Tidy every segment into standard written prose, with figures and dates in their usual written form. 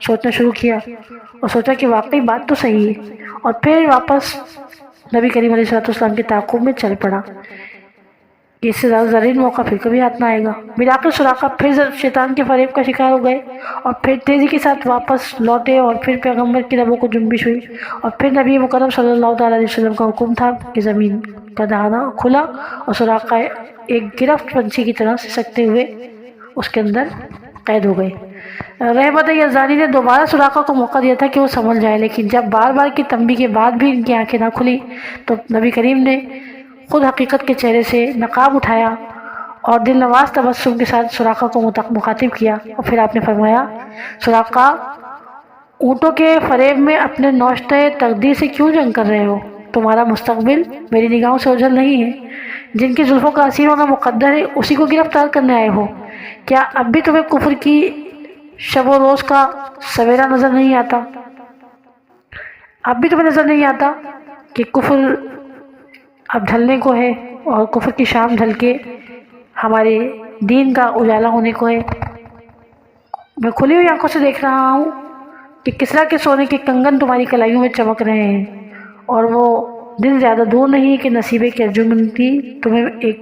سوچنا شروع کیا اور سوچا کہ واقعی بات تو صحیح ہے، اور پھر واپس نبی کریم علیہ السلام کے تعاقب میں چل پڑا کہ اس سے زیادہ زرین موقع پھر کبھی ہاتھ نہ آئے گا۔ ملاقات سراقہ پھر شیطان کے فریب کا شکار ہو گئے اور پھر تیزی کے ساتھ واپس لوٹے، اور پھر پیغمبر کی لبوں کو جنبش ہوئی، اور پھر نبی مکرم صلی اللہ تعالیٰ علیہ وسلم کا حکم تھا کہ زمین کا دہانہ کھلا اور سراقہ ایک گرفت پنچھی کی طرح سسکتے ہوئے اس کے اندر قید ہو گئے۔ رحمت یزدانی نے دوبارہ سراقہ کو موقع دیا تھا کہ وہ سنبھل جائے، لیکن جب بار بار کی تنبیہ کے بعد بھی ان کی آنکھیں نہ کھلی تو نبی کریم نے خود حقیقت کے چہرے سے نقاب اٹھایا اور دل نواز تبسم کے ساتھ سراقہ کو مخاطب کیا، اور پھر آپ نے فرمایا، سراقہ، اونٹوں کے فریب میں اپنے نوشتہ تقدیر سے کیوں جنگ کر رہے ہو؟ تمہارا مستقبل میری نگاہوں سے اوجھل نہیں ہے۔ جن کی زلفوں کا اسیر ہونا مقدر ہے اسی کو گرفتار کرنے آئے ہو۔ کیا اب بھی تمہیں کفر کی شب و روز کا سویرا نظر نہیں آتا؟ اب بھی تمہیں نظر نہیں آتا کہ کفر اب ڈھلنے کو ہے اور کفر کی شام ڈھل کے ہمارے دین کا اجالا ہونے کو ہے؟ میں کھلی ہوئی آنکھوں سے دیکھ رہا ہوں کہ کسریٰ کے سونے کے کنگن تمہاری کلائیوں میں چمک رہے ہیں، اور وہ دن زیادہ دور نہیں کہ نصیبے کی ارجمندی تمہیں ایک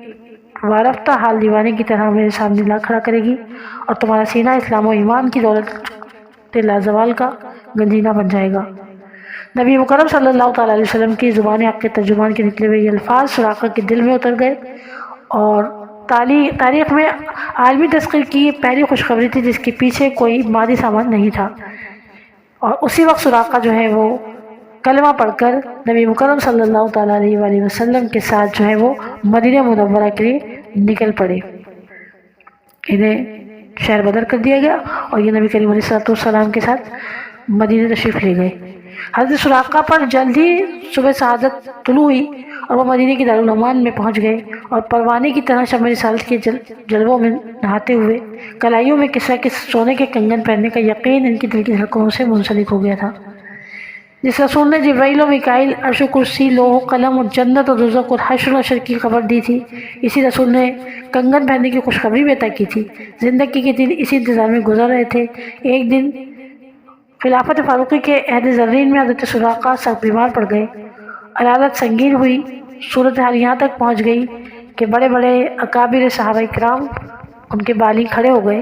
وارفتہ حال دیوانے کی طرح میرے سامنے لا کھڑا کرے گی، اور تمہارا سینہ اسلام و ایمان کی دولت لازوال کا گنجینہ بن جائے گا۔ نبی مکرم صلی اللہ تعالیٰ علیہ وسلم کی زبان حق کے ترجمان کے نکلے ہوئے یہ الفاظ سراقہ کے دل میں اتر گئے، اور تاریخ میں عالمی تذکر کی یہ پہلی خوشخبری تھی جس کے پیچھے کوئی مادی سامان نہیں تھا۔ اور اسی وقت سراقہ جو ہے وہ کلمہ پڑھ کر نبی مکرم صلی اللہ تعالیٰ علیہ وآلہ وسلم کے ساتھ جو ہے وہ مدینہ منورہ کے لیے نکل پڑے۔ انہیں شہر بدر کر دیا گیا اور یہ نبی کریم علیہ السلام کے ساتھ مدینہ تشریف لے گئے۔ حضرت سراقہ پر جلد ہی صبح سعادت طلوع ہوئی اور وہ مدینہ کی دارالامان میں پہنچ گئے، اور پروانے کی طرح شمع رسالت کے جلووں میں نہاتے ہوئے کلائیوں میں کسریٰ کے سونے کے کنگن پہننے کا یقین ان کی دل کی دھڑکنوں سے منسلک ہو گیا تھا۔ جس رسول نے جبرائیل و میکائیل، عرش و کرسی، لوح و قلم اور جنت و دوزخ اور حشر و نشر کی خبر دی تھی، اسی رسول نے کنگن پہننے کی خوشخبری بھی عطا کی تھی۔ زندگی کے دن اسی انتظار میں گزر رہے تھے۔ ایک دن خلافت فاروقی کے عہد زرین میں حضرت سراقہ سخت بیمار پڑ گئے، علالت سنگین ہوئی، صورتحال یہاں تک پہنچ گئی کہ بڑے بڑے اکابر صحابہ کرام ان کے بالیں کھڑے ہو گئے۔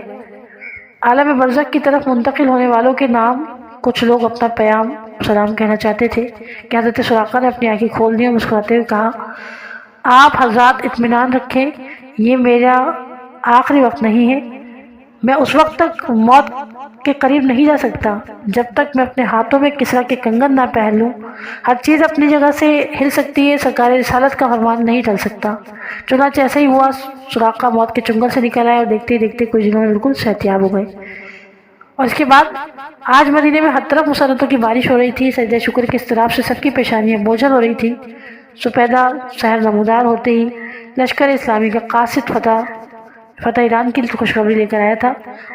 عالم برزخ کی طرف منتقل ہونے والوں کے نام کچھ لوگ اپنا پیام سلام کہنا چاہتے تھے کہ حضرت سراقہ نے اپنی آنکھیں کھول دی اور مسکراتے ہوئے کہا، آپ حضرات اطمینان رکھیں، یہ میرا آخری وقت نہیں ہے۔ میں اس وقت تک موت کے قریب نہیں جا سکتا جب تک میں اپنے ہاتھوں میں کسریٰ کے کنگن نہ پہن لوں۔ ہر چیز اپنی جگہ سے ہل سکتی ہے، سرکار رسالت کا فرمان نہیں ٹل سکتا۔ چنانچہ ایسا ہی ہوا، سراقہ موت کے چنگل سے نکل آئے اور دیکھتے ہی دیکھتے کچھ دنوں میں بالکل صحتیاب ہو گئے۔ اور اس کے بعد آج مدینے میں ہر طرف مسرتوں کی بارش ہو رہی تھی، سجدہ شکر کے اضطراب سے سب کی پیشانیاں بوجھل ہو رہی تھی۔ سپیدہ شہر نمودار ہوتے ہی لشکر اسلامی کا قاصد فتح ایران کی خوشخبری لے کر آیا تھا۔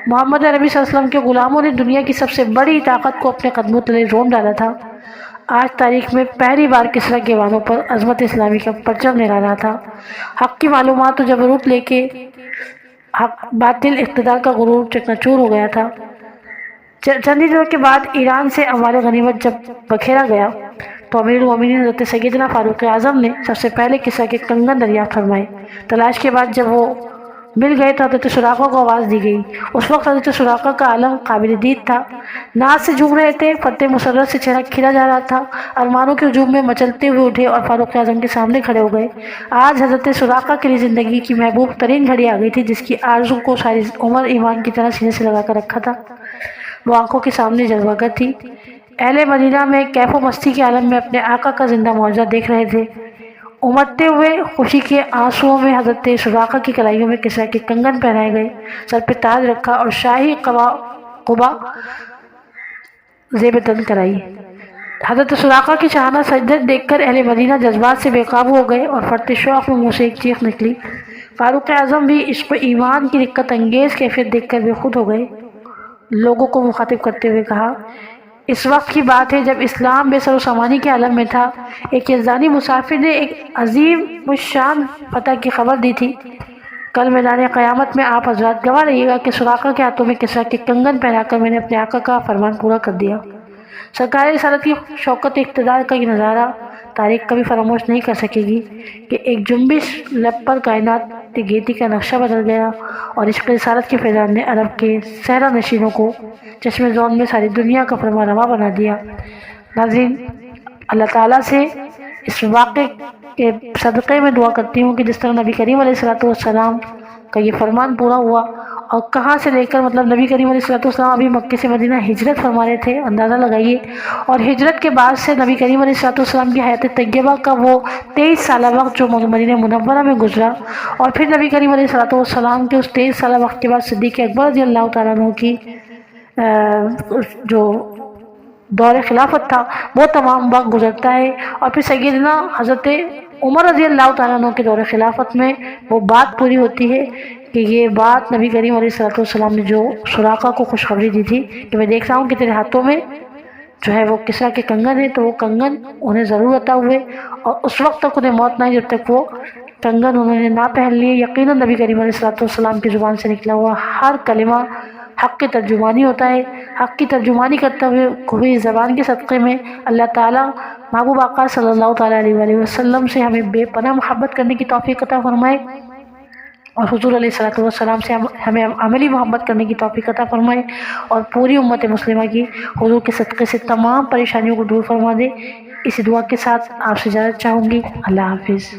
محمد عربی صلی اللہ علیہ وسلم کے غلاموں نے دنیا کی سب سے بڑی طاقت کو اپنے قدموں تلے رون ڈالا تھا۔ آج تاریخ میں پہلی بار کسریٰ کے وانوں پر عظمت اسلامی کا پرچم لہرا رہا تھا۔ حق کی معلومات و جبروت لے کے باطل اقتدار کا غرور چکنا چور ہو گیا تھا۔ چند دنوں کے بعد ایران سے اموال غنیمت جب بکھیرا گیا تو امیر المومنین حضرت سیدنا فاروق اعظم نے سب سے پہلے کسریٰ کے کنگن دریافت فرمائے۔ تلاش کے بعد جب وہ مل گئے تو حضرت سراقہ کو آواز دی گئی۔ اس وقت حضرت سراقہ کا عالم قابل دید تھا، ناز سے جھوم رہے تھے، فتح مسرت سے چہرہ کھلا جا رہا تھا۔ ارمانوں کے ہجوم میں مچلتے ہوئے اٹھے اور فاروق اعظم کے سامنے کھڑے ہو گئے۔ آج حضرت سراقہ کے لیے زندگی کی محبوب ترین گھڑی آ گئی تھی، جس کی آرزو کو ساری عمر ایمان کی طرح سینے سے لگا کر رکھا تھا۔ وہ آنکھوں کے سامنے جلوہ گر تھی۔ اہل مدینہ میں کیف و مستی کے عالم میں اپنے آقا کا زندہ معجزہ دیکھ رہے تھے۔ امڑتے ہوئے خوشی کے آنسوؤں میں حضرت سراقہ کی کلائیوں میں کسریٰ کے کنگن پہنائے گئے، سر پہ تاج رکھا اور شاہی قبا زیب تن کرائی۔ حضرت سراقہ کی شاہانہ سجدت دیکھ کر اہل مدینہ جذبات سے بے قابو ہو گئے اور فرط شوق میں منہ سے ایک چیخ نکلی۔ فاروق اعظم بھی عشق و ایمان کی دقت انگیز کیفیت دیکھ کر بے خود ہو گئے۔ لوگوں کو مخاطب کرتے ہوئے کہا، اس وقت کی بات ہے جب اسلام بے سر و سامانی کے عالم میں تھا، ایک یزدانی مسافر نے ایک عظیم الشان فتح کی خبر دی تھی۔ کل میدان قیامت میں آپ حضرات گواہ رہیے گا کہ سراقہ کے ہاتھوں میں کسریٰ کے کنگن پہنا کر میں نے اپنے آقا کا فرمان پورا کر دیا۔ سرکار رسالت کی شوکت اقتدار کا یہ نظارہ تاریخ کبھی فراموش نہیں کر سکے گی کہ ایک جنبش لب پر کائنات گیتی کا نقشہ بدل گیا، اور عشق رسالت کے فیضان نے عرب کے صحرا نشینوں کو چشم زون میں ساری دنیا کا فرما روا بنا دیا۔ ناظرین، اللہ تعالیٰ سے اس واقعے کے صدقے میں دعا کرتی ہوں کہ جس طرح نبی کریم علیہ السلام کا یہ فرمان پورا ہوا، اور کہاں سے لے کر نبی کریم علیہ السلام ابھی مکے سے مدینہ ہجرت فرما رہے تھے، اندازہ لگائیے، اور ہجرت کے بعد سے نبی کریم علیہ السلام کی حیات طیبہ کا وہ 23 سالہ وقت جو مدینہ منورہ میں گزرا، اور پھر نبی کریم علیہ السلام کے اس 23 سالہ وقت کے بعد صدیق اکبر رضی اللہ تعالیٰ عنہ کی جو دور خلافت تھا وہ تمام وقت گزرتا ہے، اور پھر سیدنا حضرت عمر رضی اللہ تعالیٰ عنہ کے دور خلافت میں وہ بات پوری ہوتی ہے کہ یہ بات نبی کریم علیہ السلام نے جو سراقہ کو خوشخبری دی تھی کہ میں دیکھ رہا ہوں کہ تیرے ہاتھوں میں جو ہے وہ کسریٰ کے کنگن ہے، تو وہ کنگن انہیں ضرور عطا ہوئے، اور اس وقت تک انہیں موت نہ آئی جب تک وہ کنگن انہوں نے نہ پہن لیے۔ یقیناً نبی کریم علیہ السلام کی زبان سے نکلا ہوا ہر کلمہ حق کی ترجمانی ہوتا ہے۔ حق کی ترجمانی کرتے ہوئے زبان کے صدقے میں اللہ تعالیٰ محبوب آقا صلی اللہ تعالیٰ علیہ وآلہ وسلم سے ہمیں بے پناہ محبت کرنے کی توفیق عطا فرمائے، اور حضور علیہ السلام سے ہمیں عملی محبت کرنے کی توفیق عطا فرمائے، اور پوری امت مسلمہ کی حضور کے صدقے سے تمام پریشانیوں کو دور فرما دے۔ اسی دعا کے ساتھ آپ سے اجازت چاہوں گی۔ اللہ حافظ۔